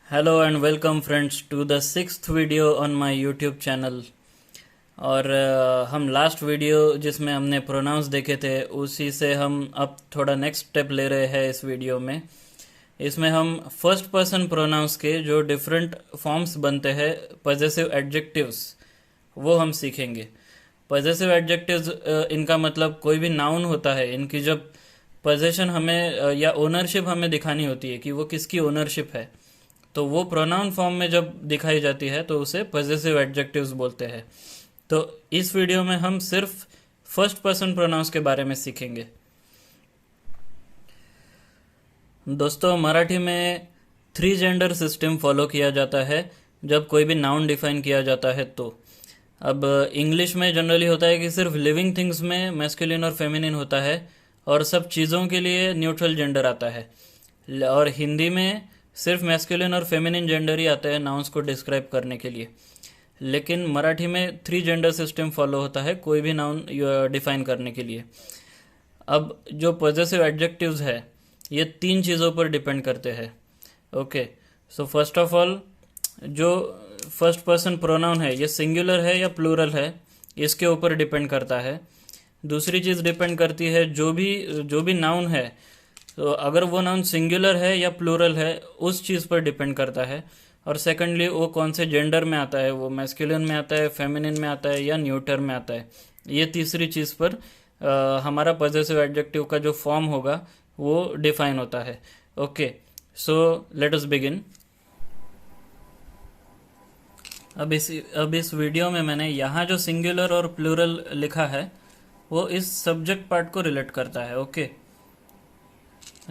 Hello and welcome friends to the sixth video on my YouTube channel. और हम last video जिसमें हमने pronounce देखे थे उसी से हम अब थोड़ा नेक्स्ट स्टेप ले रहे हैं इस वीडियो में। इसमें हम फर्स्ट पर्सन प्रोनाउंस के जो डिफरेंट फॉर्म्स बनते हैं पॉजेसिव एडजेक्टिव्स वो हम सीखेंगे। पॉजेसिव एडजेक्टिव्स इनका मतलब कोई भी नाउन होता है, इनकी जब पोजेशन हमें या ओनरशिप हमें दिखानी होती है कि वो किसकी ओनरशिप है, तो वो प्रोनाउन फॉर्म में जब दिखाई जाती है तो उसे पॉजेसिव एडजेक्टिव्स बोलते हैं। तो इस वीडियो में हम सिर्फ फर्स्ट पर्सन प्रोनाउंस के बारे में सीखेंगे। दोस्तों, मराठी में थ्री जेंडर सिस्टम फॉलो किया जाता है जब कोई भी नाउन डिफाइन किया जाता है। तो अब इंग्लिश में जनरली होता है कि सिर्फ लिविंग थिंग्स में मैस्कुलिन और फेमिनिन होता है और सब चीज़ों के लिए न्यूट्रल जेंडर आता है। और हिंदी में सिर्फ मैस्कुलिन और फेमिनिन जेंडर ही आता है नाउन्स को डिस्क्राइब करने के लिए। लेकिन मराठी में थ्री जेंडर सिस्टम फॉलो होता है कोई भी नाउन डिफाइन करने के लिए। अब जो पॉजेसिव एडजेक्टिव्स है ये तीन चीज़ों पर डिपेंड करते हैं। Okay, so first of all जो फर्स्ट पर्सन प्रोनाउन है ये सिंगुलर है या प्लूरल है, इसके ऊपर डिपेंड करता है। दूसरी चीज़ डिपेंड करती है जो भी नाउन है, तो अगर वो नाउन सिंगुलर है या प्लूरल है उस चीज़ पर डिपेंड करता है। और सेकंडली वो कौन से जेंडर में आता है, वो मैस्कुलिन में आता है, फेमिनिन में आता है या न्यूटर में आता है। ये तीसरी चीज़ पर हमारा पॉजेसिव एडजेक्टिव का जो फॉर्म होगा वो डिफाइन होता है। Okay, so let us begin. अब इस वीडियो में मैंने यहाँ जो सिंगुलर और प्लूरल लिखा है वो इस सब्जेक्ट पार्ट को रिलेट करता है। ओके,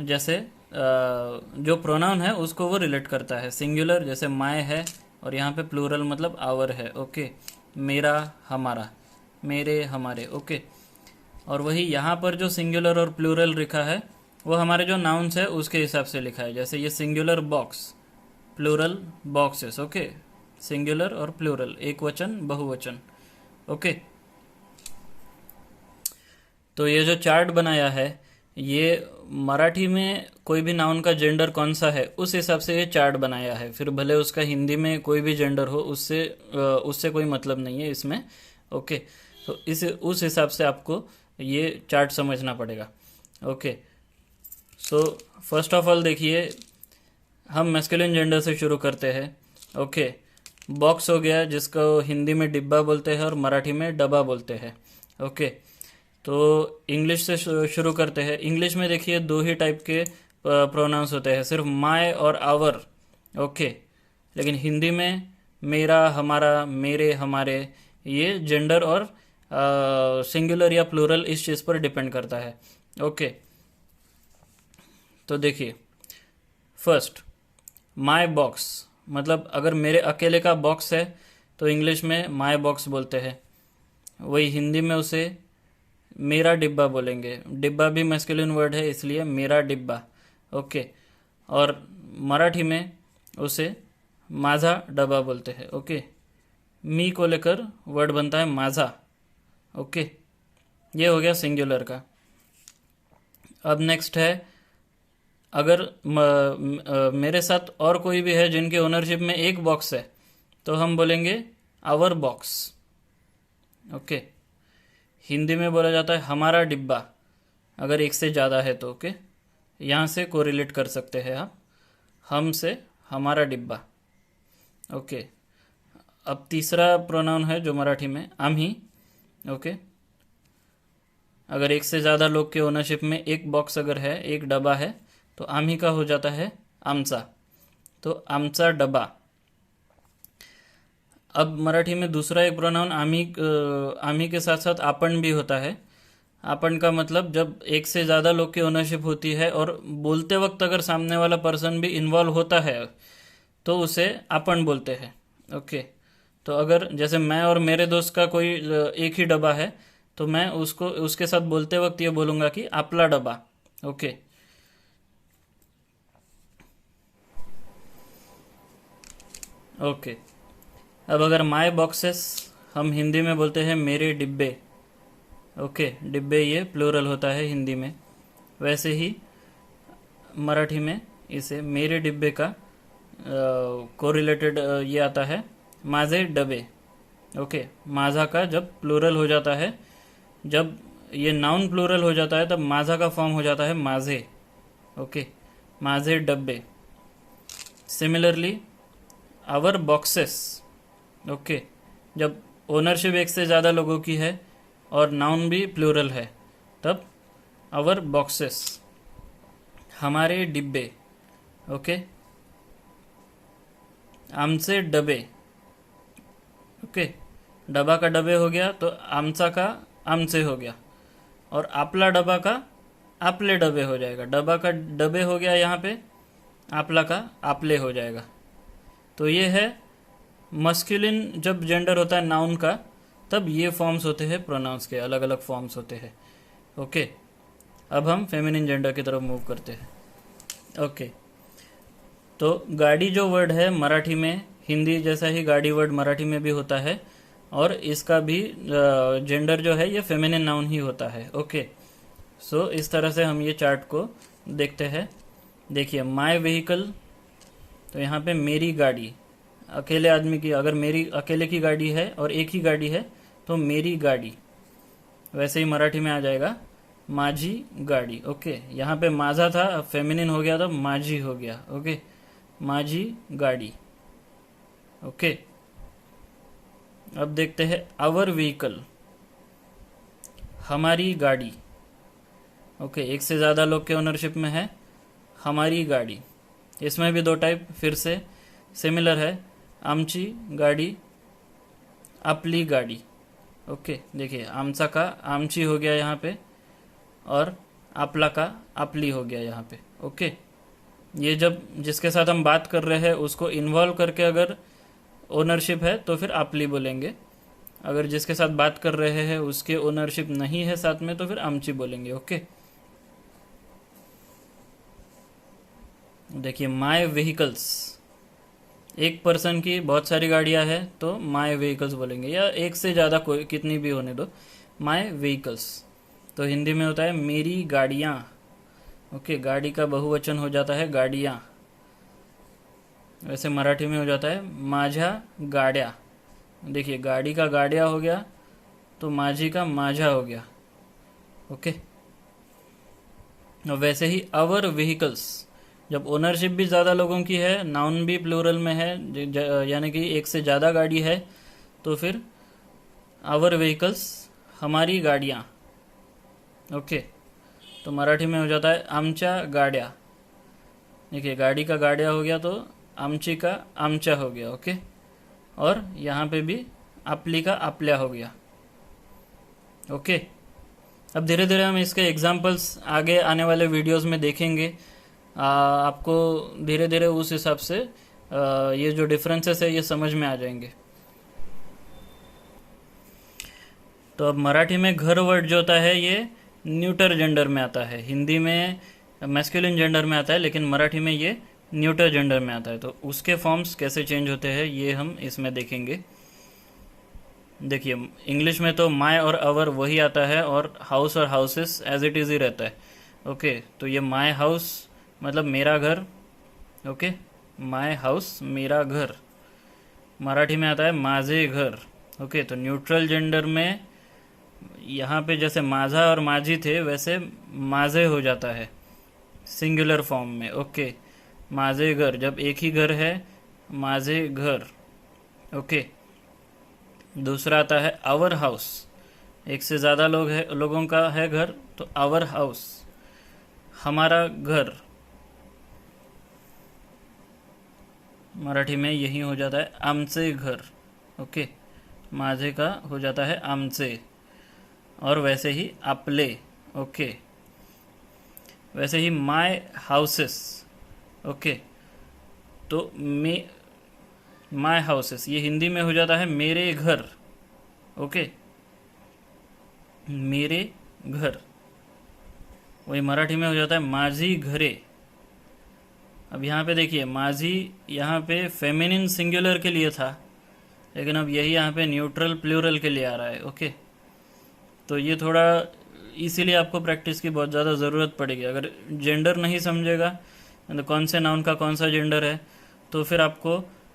जैसे जो प्रोनाउन है उसको वो रिलेट करता है। सिंगुलर जैसे माय है और यहाँ पे प्लूरल मतलब आवर है। ओके, मेरा, हमारा, मेरे, हमारे। ओके, और वही यहाँ पर जो सिंगुलर और प्लूरल लिखा है वो हमारे जो नाउन्स है उसके हिसाब से लिखा है। जैसे ये singular box, plural boxes. Okay, singular और प्लूरल, एक वचन बहुवचन। ओके, तो ये जो चार्ट बनाया है ये मराठी में कोई भी नाउन का जेंडर कौन सा है उस हिसाब से ये चार्ट बनाया है। फिर भले उसका हिंदी में कोई भी जेंडर हो, उससे कोई मतलब नहीं है इसमें। ओके, तो उस हिसाब से आपको ये चार्ट समझना पड़ेगा। Okay, so first of all देखिए, हम मैस्कुलिन जेंडर से शुरू करते हैं। ओके, बॉक्स हो गया जिसको हिंदी में डिब्बा बोलते हैं और मराठी में डब्बा बोलते हैं। ओके, तो इंग्लिश से शुरू करते हैं। इंग्लिश में देखिए दो ही टाइप के प्रोनाउंस होते हैं, सिर्फ माय और आवर। ओके, लेकिन हिंदी में मेरा, हमारा, मेरे, हमारे, ये जेंडर और सिंगुलर या प्लूरल इस चीज़ पर डिपेंड करता है। ओके, तो देखिए फर्स्ट माय बॉक्स, मतलब अगर मेरे अकेले का बॉक्स है तो इंग्लिश में माय बॉक्स बोलते हैं। वही हिंदी में उसे मेरा डिब्बा बोलेंगे। डिब्बा भी मैस्कुलिन वर्ड है इसलिए मेरा डिब्बा। ओके, और मराठी में उसे माझा डब्बा बोलते हैं। ओके, मी को लेकर वर्ड बनता है माझा। ओके, ये हो गया सिंगुलर का। अब नेक्स्ट है, अगर मेरे साथ और कोई भी है जिनके ओनरशिप में एक बॉक्स है तो हम बोलेंगे आवर बॉक्स। ओके, हिंदी में बोला जाता है हमारा डिब्बा अगर एक से ज़्यादा है तो। ओके, यहाँ से कोरिलेट कर सकते हैं आप, हम से हमारा डिब्बा। ओके, अब तीसरा प्रोनाउन है जो मराठी में आम्ही। ओके, अगर एक से ज़्यादा लोग के ओनरशिप में एक बॉक्स अगर है, एक डब्बा है, तो आम्ही का हो जाता है आमचा, तो आमचा डब्बा। अब मराठी में दूसरा एक प्रोनाउन आम्ही के साथ साथ आपन भी होता है। आपन का मतलब जब एक से ज़्यादा लोग की ओनरशिप होती है और बोलते वक्त अगर सामने वाला पर्सन भी इन्वॉल्व होता है तो उसे आपन बोलते हैं। ओके, तो अगर जैसे मैं और मेरे दोस्त का कोई एक ही डब्बा है तो मैं उसको उसके साथ बोलते वक्त ये बोलूँगा कि आपला डब्बा। ओके, ओके, अब अगर माय बॉक्सेस हम हिंदी में बोलते हैं मेरे डिब्बे। ओके, डिब्बे ये प्लूरल होता है हिंदी में, वैसे ही मराठी में इसे मेरे डिब्बे का कोरिलेटेड ये आता है माझे डबे। ओके, माझा का जब प्लूरल हो जाता है, जब ये नाउन प्लूरल हो जाता है तब माझा का फॉर्म हो जाता है माझे। ओके, माझे डब्बे। Similarly our boxes. ओके, जब ओनरशिप एक से ज़्यादा लोगों की है और नाउन भी प्लूरल है तब आवर बॉक्सेस, हमारे डिब्बे। ओके, आमचे डबे। ओके, डबा का डबे हो गया तो आमचा का आमचे हो गया, और आपला डबा का आपले डबे हो जाएगा। डबा का डबे हो गया यहाँ पे, आपला का आपले हो जाएगा। तो ये है मस्कुलिन जब जेंडर होता है नाउन का, तब ये फॉर्म्स होते हैं प्रोनाउंस के, अलग अलग फॉर्म्स होते हैं। ओके, अब हम फेमिनिन जेंडर की तरफ मूव करते हैं। ओके, तो गाड़ी जो वर्ड है मराठी में, हिंदी जैसा ही गाड़ी वर्ड मराठी में भी होता है, और इसका भी जेंडर जो है ये फेमिनिन नाउन ही होता है। ओके, सो इस तरह से हम ये चार्ट को देखते हैं। देखिए, माय व्हीकल, तो यहाँ पे मेरी गाड़ी, अकेले आदमी की, अगर मेरी अकेले की गाड़ी है और एक ही गाड़ी है तो मेरी गाड़ी। वैसे ही मराठी में आ जाएगा माझी गाड़ी। ओके, यहाँ पे माझा था, अब फेमिनिन हो गया तो माझी हो गया। ओके, माझी गाड़ी। ओके, अब देखते हैं आवर व्हीकल, हमारी गाड़ी। ओके, एक से ज़्यादा लोग के ओनरशिप में है हमारी गाड़ी। इसमें भी दो टाइप फिर से सिमिलर है, आमची गाड़ी, आपली गाड़ी। ओके, देखिए आमचा का आमची हो गया यहाँ पे, और आपला का आपली हो गया यहाँ पे। ओके, ये जब जिसके साथ हम बात कर रहे हैं उसको इन्वॉल्व करके अगर ओनरशिप है तो फिर आपली बोलेंगे, अगर जिसके साथ बात कर रहे हैं उसके ओनरशिप नहीं है साथ में तो फिर आमची बोलेंगे। ओके, देखिए माय व्हीकल्स, एक पर्सन की बहुत सारी गाड़ियां हैं तो माय व्हीकल्स बोलेंगे, या एक से ज़्यादा कोई कितनी भी होने दो, माय व्हीकल्स। तो हिंदी में होता है मेरी गाड़ियाँ। ओके, गाड़ी का बहुवचन हो जाता है गाड़ियाँ। वैसे मराठी में हो जाता है माझ्या गाड्या। देखिए, गाड़ी का गाड्या हो गया तो माझी का माझा हो गया। ओके, और वैसे ही आवर व्हीकल्स, जब ओनरशिप भी ज़्यादा लोगों की है, नाउन भी प्लूरल में है, यानी कि एक से ज़्यादा गाड़ी है, तो फिर आवर व्हीकल्स, हमारी गाड़ियाँ। ओके, तो मराठी में हो जाता है आमच्या गाड्या। देखिए, गाड़ी का गाड्या हो गया तो आमची का आमच्या हो गया। ओके, और यहाँ पे भी आपली का आपल्या हो गया। ओके, अब धीरे धीरे हम इसके एग्जाम्पल्स आगे आने वाले वीडियोस में देखेंगे। आपको धीरे धीरे उस हिसाब से ये जो डिफरेंसेस है ये समझ में आ जाएंगे। तो अब मराठी में घर वर्ड जो होता है ये न्यूटर जेंडर में आता है, हिंदी में मैस्कुलिन जेंडर में आता है, लेकिन मराठी में ये न्यूटर जेंडर में आता है। तो उसके फॉर्म्स कैसे चेंज होते हैं ये हम इसमें देखेंगे। देखिए, इंग्लिश में तो माय और अवर वही आता है, और हाउस और हाउसेस एज इट इज़ ही रहता है। ओके, तो ये माय हाउस मतलब मेरा घर। ओके, माय हाउस मेरा घर। मराठी में आता है माझे घर। ओके, तो न्यूट्रल जेंडर में यहाँ पे जैसे माझा और माझी थे वैसे माझे हो जाता है सिंगुलर फॉर्म में। ओके, माझे घर, जब एक ही घर है माझे घर। ओके, दूसरा आता है आवर हाउस, एक से ज़्यादा लोगों का है घर तो आवर हाउस, हमारा घर। मराठी में यही हो जाता है आमचे घर। ओके, माझे का हो जाता है आमचे, और वैसे ही आपले। ओके, वैसे ही माय हाउसेस। ओके, तो माय हाउसेस ये हिंदी में हो जाता है मेरे घर। ओके, मेरे घर, वही मराठी में हो जाता है माझी घरे। अब यहाँ पे देखिए, माझी यहाँ पे फेमिनिन सिंगुलर के लिए था, लेकिन अब यही यहाँ पे न्यूट्रल प्लूरल के लिए आ रहा है। ओके, तो ये थोड़ा इसीलिए आपको प्रैक्टिस की बहुत ज़्यादा ज़रूरत पड़ेगी। अगर जेंडर नहीं समझेगा तो कौन से नाउन का कौन सा जेंडर है तो फिर आपको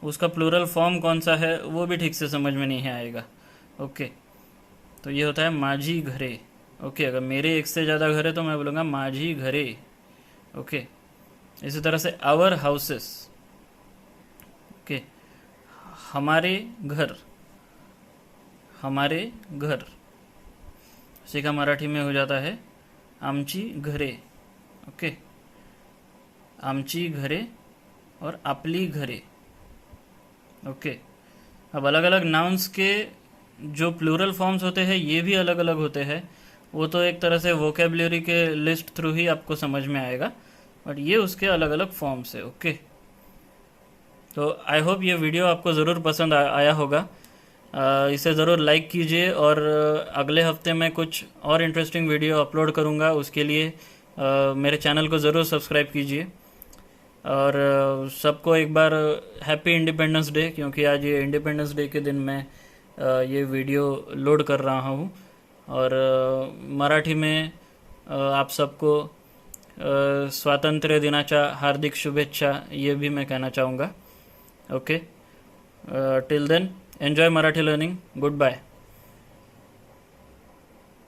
उसका प्लूरल फॉर्म कौन सा है वो भी ठीक से समझ में नहीं आएगा। ओके, तो ये होता है माझी घरे। ओके, अगर मेरे एक से ज़्यादा घर है तो मैं बोलूँगा माझी घरे। ओके, इसी तरह से आवर हाउसेस। ओके, हमारे घर, हमारे घर, उसी का मराठी में हो जाता है आमची घरे। ओके, आमची घरे और आपली घरे। ओके, अब अलग अलग नाउन्स के जो प्लूरल फॉर्म्स होते हैं ये भी अलग अलग होते हैं। वो तो एक तरह से वोकेबलरी के लिस्ट थ्रू ही आपको समझ में आएगा, बट ये उसके अलग अलग फॉर्म्स है। ओके, तो आई होप ये वीडियो आपको ज़रूर पसंद आया होगा। इसे ज़रूर लाइक कीजिए, और अगले हफ्ते मैं कुछ और इंटरेस्टिंग वीडियो अपलोड करूँगा, उसके लिए मेरे चैनल को ज़रूर सब्सक्राइब कीजिए। और सबको एक बार हैप्पी इंडिपेंडेंस डे, क्योंकि आज ये इंडिपेंडेंस डे के दिन मैं ये वीडियो लोड कर रहा हूँ। और मराठी में आप सबको स्वातंत्र्य दिनाच्या हार्दिक शुभेच्छा ये भी मैं कहना चाहूँगा। Okay, till then enjoy Marathi learning. Good bye.